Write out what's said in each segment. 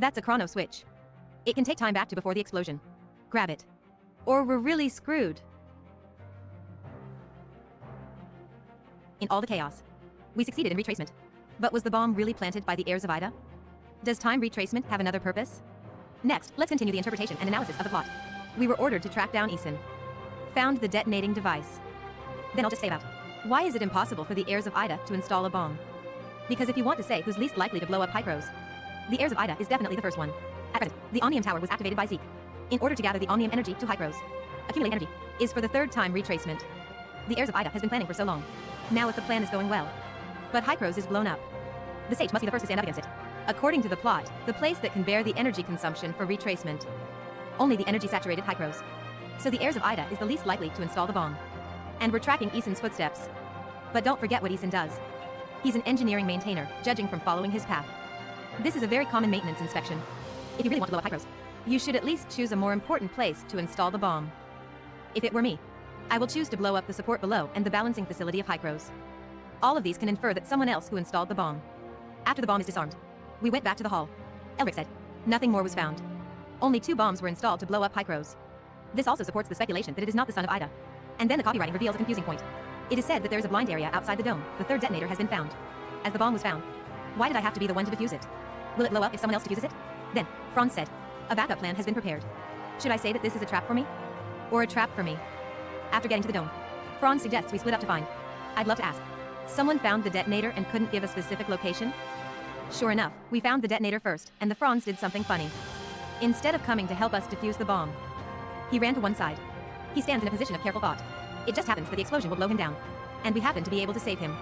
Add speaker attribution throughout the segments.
Speaker 1: That's a chrono switch. It can take time back to before the explosion. Grab it. Or we're really screwed. In all the chaos, we succeeded in retracement. But was the bomb really planted by the heirs of Ida? Does time retracement have another purpose? Next, let's continue the interpretation and analysis of the plot. We were ordered to track down Eason. Found the detonating device. Then I'll just say about why is it impossible for the heirs of Ida to install a bomb? Because if you want to say who's least likely to blow up Hycros, the heirs of Ida is definitely the first one. At present, the Omnium Tower was activated by Zeke. In order to gather the Omnium energy to Hycros, accumulate energy is for the third time retracement. The heirs of Ida has been planning for so long. Now if the plan is going well. But Hycros is blown up. The Sage must be the first to stand up against it. According to the plot, the place that can bear the energy consumption for retracement. Only the energy-saturated Hycros. So the heirs of Ida is the least likely to install the bomb. And we're tracking Eason's footsteps. But don't forget what Eason does. He's an engineering maintainer, judging from following his path. This is a very common maintenance inspection. If you really want to blow up Hycros, you should at least choose a more important place to install the bomb. If it were me, I will choose to blow up the support below and the balancing facility of Hycros. All of these can infer that someone else who installed the bomb. After the bomb is disarmed, we went back to the hall. Elric said, nothing more was found. Only 2 bombs were installed to blow up Hycros. This also supports the speculation that it is not the son of Ida. And then the copywriting reveals a confusing point. It is said that there is a blind area outside the dome. The third detonator has been found. As the bomb was found, why did I have to be the one to defuse it? Will it blow up if someone else defuses it? Then, Franz said, a backup plan has been prepared. Should I say that this is a trap for me? Or a trap for me? After getting to the dome, Franz suggests we split up to find. I'd love to ask. Someone found the detonator and couldn't give a specific location? Sure enough, we found the detonator first, and the Franz did something funny. Instead of coming to help us defuse the bomb, he ran to one side. He stands in a position of careful thought. It just happens that the explosion will blow him down. And we happen to be able to save him.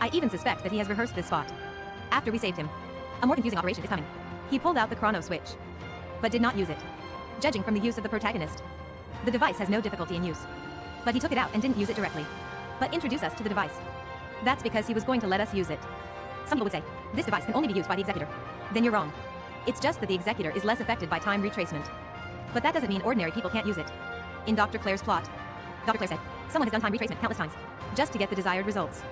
Speaker 1: I even suspect that he has rehearsed this spot. After we saved him, a more confusing operation is coming. He pulled out the chrono switch, but did not use it. Judging from the use of the protagonist, the device has no difficulty in use. But he took it out and didn't use it directly, but introduced us to the device. That's because he was going to let us use it. Some people would say, this device can only be used by the executor. Then you're wrong. It's just that the executor is less affected by time retracement. But that doesn't mean ordinary people can't use it. In Dr. Claire's plot, Dr. Claire said, someone has done time retracement countless times, just to get the desired results.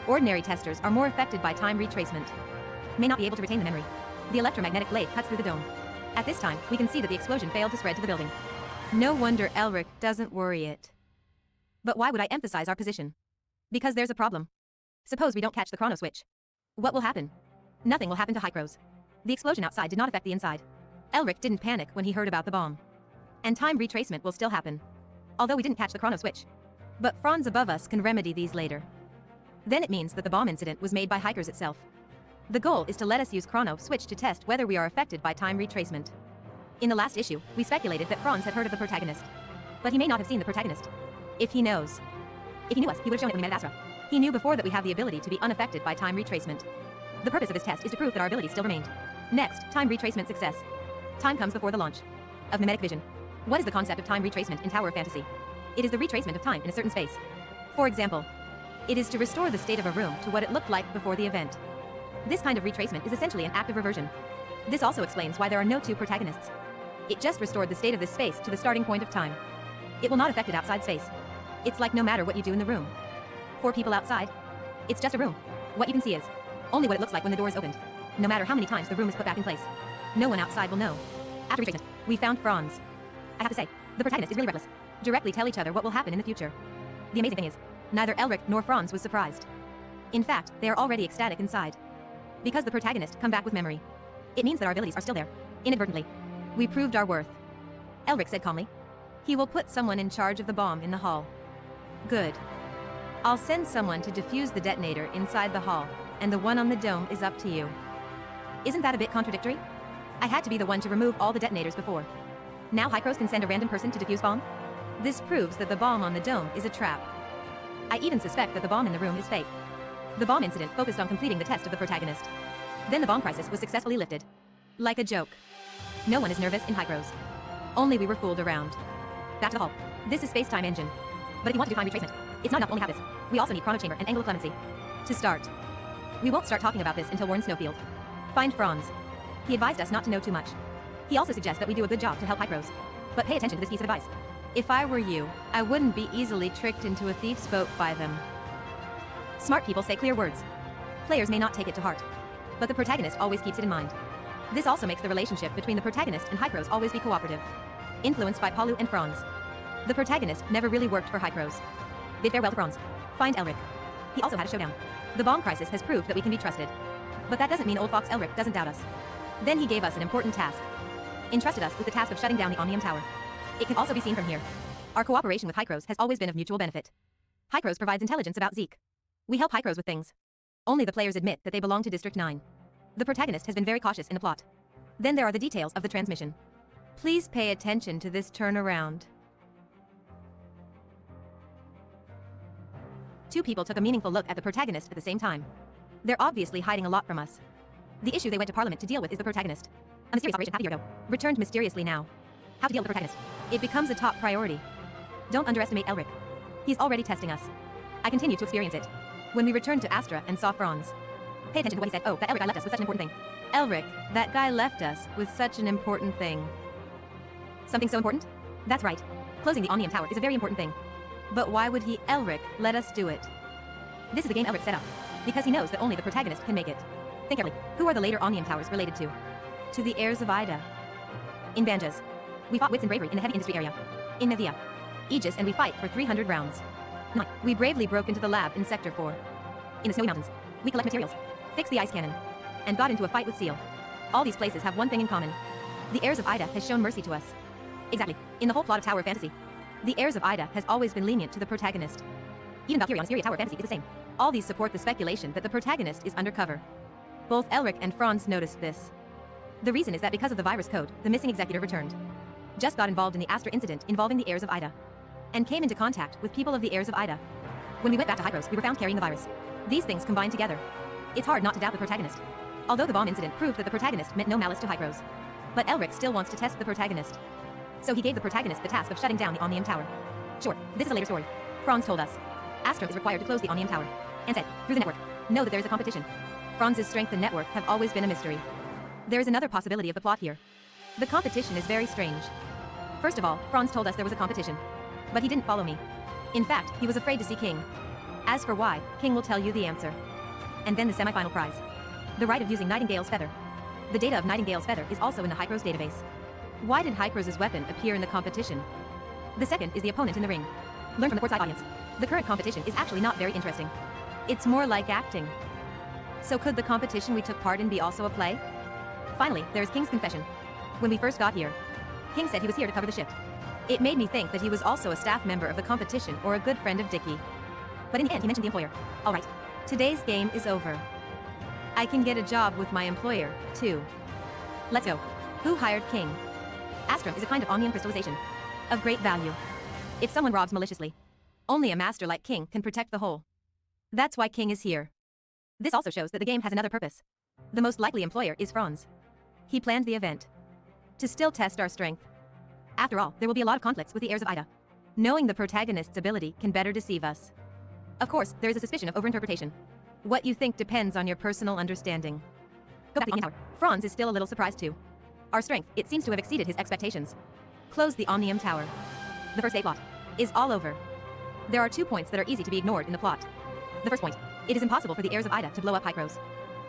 Speaker 1: Ordinary testers are more affected by time retracement. May not be able to retain the memory. The electromagnetic blade cuts through the dome. At this time, we can see that the explosion failed to spread to the building. No wonder Elric doesn't worry it. But why would I emphasize our position? Because there's a problem. Suppose we don't catch the chrono switch. What will happen? Nothing will happen to Hycros. The explosion outside did not affect the inside. Elric didn't panic when he heard about the bomb. And time retracement will still happen. Although we didn't catch the chrono switch. But Franz above us can remedy these later. Then it means that the bomb incident was made by Hycros itself. The goal is to let us use chrono switch to test whether we are affected by time retracement. In the last issue, we speculated that Franz had heard of the protagonist. But he may not have seen the protagonist. If he knows. If he knew us, he would have shown it when we met at Astra. He knew before that we have the ability to be unaffected by time retracement. The purpose of this test is to prove that our abilities still remained. Next, time retracement success. Time comes before the launch of mimetic vision. What is the concept of time retracement in Tower of Fantasy? It is the retracement of time in a certain space. For example, it is to restore the state of a room to what it looked like before the event. This kind of retracement is essentially an act of reversion. This also explains why there are no 2 protagonists. It just restored the state of this space to the starting point of time. It will not affect it outside space. It's like no matter what you do in the room. For people outside, it's just a room. What you can see is only what it looks like when the door is opened. No matter how many times the room is put back in place. No one outside will know. After retracement, we found Franz. I have to say, the protagonist is really reckless. Directly tell each other what will happen in the future. The amazing thing is, neither Elric nor Franz was surprised. In fact, they are already ecstatic inside. Because the protagonist come back with memory. It means that our abilities are still there. Inadvertently. We proved our worth. Elric said calmly. He will put someone in charge of the bomb in the hall. Good. I'll send someone to defuse the detonator inside the hall, and the one on the dome is up to you. Isn't that a bit contradictory? I had to be the one to remove all the detonators before. Now Hycros can send a random person to defuse bomb? This proves that the bomb on the dome is a trap. I even suspect that the bomb in the room is fake. The bomb incident focused on completing the test of the protagonist. Then the bomb crisis was successfully lifted. Like a joke. No one is nervous in Hycros. Only we were fooled around. Back to the hall. This is space-time engine. But if you want to do time retracement, it's not enough to only have this. We also need chrono chamber and angle of clemency. To start. We won't start talking about this until Warren Snowfield. Find Franz. He advised us not to know too much. He also suggests that we do a good job to help Hycros. But pay attention to this piece of advice. If I were you, I wouldn't be easily tricked into a thief's boat by them. Smart people say clear words. Players may not take it to heart. But the protagonist always keeps it in mind. This also makes the relationship between the protagonist and Hykros always be cooperative. Influenced by Palu and Franz. The protagonist never really worked for Hykros. Bid farewell to Franz. Find Elric. He also had a showdown. The bomb crisis has proved that we can be trusted. But that doesn't mean old fox Elric doesn't doubt us. Then he gave us an important task. Entrusted us with the task of shutting down the Omnium Tower. It can also be seen from here. Our cooperation with Hykros has always been of mutual benefit. Hykros provides intelligence about Zeke. We help Hykros with things. Only the players admit that they belong to District 9. The protagonist has been very cautious in the plot. Then there are the details of the transmission. Please pay attention to this turnaround. Two people took a meaningful look at the protagonist at the same time. They're obviously hiding a lot from us. The issue they went to Parliament to deal with is the protagonist. A mysterious operation half a year ago, returned mysteriously now. How to deal with the protagonist. It becomes a top priority. Don't underestimate Elric. He's already testing us. I continue to experience it. When we returned to Astra and saw Franz. Pay attention to what he said. Oh, that Elric guy left us with such an important thing. Elric, that guy left us with such an important thing. Something so important? That's right. Closing the Omnium Tower is a very important thing. But why would he, Elric, let us do it? This is a game Elric set up. Because he knows that only the protagonist can make it. Think carefully. Who are the later Omnium Towers related to? To the heirs of Ida. In Banjas. We fought wits and bravery in the heavy industry area. In Nevia. Aegis, and we fight for 300 rounds. 9. We bravely broke into the lab in Sector 4. In the Snowy Mountains. We collect materials. Fix the ice cannon. And got into a fight with Seal. All these places have one thing in common. The heirs of Ida has shown mercy to us. Exactly. In the whole plot of Tower of Fantasy. The heirs of Ida has always been lenient to the protagonist. Even Valkyrie on Assyria Tower of Fantasy is the same. All these support the speculation that the protagonist is undercover. Both Elric and Franz noticed this. The reason is that because of the virus code, the missing executor returned. Just got involved in the Astra incident involving the heirs of Ida. And came into contact with people of the heirs of Ida. When we went back to Hykros, we were found carrying the virus. These things combined together. It's hard not to doubt the protagonist. Although the bomb incident proved that the protagonist meant no malice to Hykros. But Elric still wants to test the protagonist. So he gave the protagonist the task of shutting down the Omnium Tower. Sure, this is a later story. Franz told us. Astra is required to close the Omnium Tower. And said, through the network, know that there is a competition. Franz's strength and network have always been a mystery. There is another possibility of the plot here. The competition is very strange. First of all, Franz told us there was a competition. But he didn't follow me. In fact, he was afraid to see King. As for why, King will tell you the answer. And then the semi-final prize. The right of using Nightingale's feather. The data of Nightingale's feather is also in the Hykros database. Why did Hykros' weapon appear in the competition? The second is the opponent in the ring. Learn from the courtside audience. The current competition is actually not very interesting. It's more like acting. So could the competition we took part in be also a play? Finally, there's King's confession. When we first got here, King said he was here to cover the shift. It made me think that he was also a staff member of the competition or a good friend of Dickie. But in the end, he mentioned the employer. All right, today's game is over. I can get a job with my employer, too. Let's go. Who hired King? Astra is a kind of omnium crystallization. Of great value. If someone robs maliciously, only a master like King can protect the whole. That's why King is here. This also shows that the game has another purpose. The most likely employer is Franz. He planned the event. To still test our strength. After all, there will be a lot of conflicts with the heirs of Ida. Knowing the protagonist's ability can better deceive us. Of course, there is a suspicion of overinterpretation. What you think depends on your personal understanding. Go back to the Omnium Tower. Franz is still a little surprised too. Our strength, it seems to have exceeded his expectations. Close the Omnium Tower. The first day plot is all over. There are 2 points that are easy to be ignored in the plot. The first point, it is impossible for the heirs of Ida to blow up Hykros.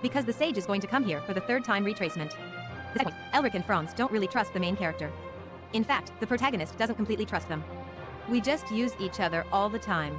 Speaker 1: Because the Sage is going to come here for the 3rd time retracement. The second point, Elric and Franz don't really trust the main character. In fact, the protagonist doesn't completely trust them. We just use each other all the time.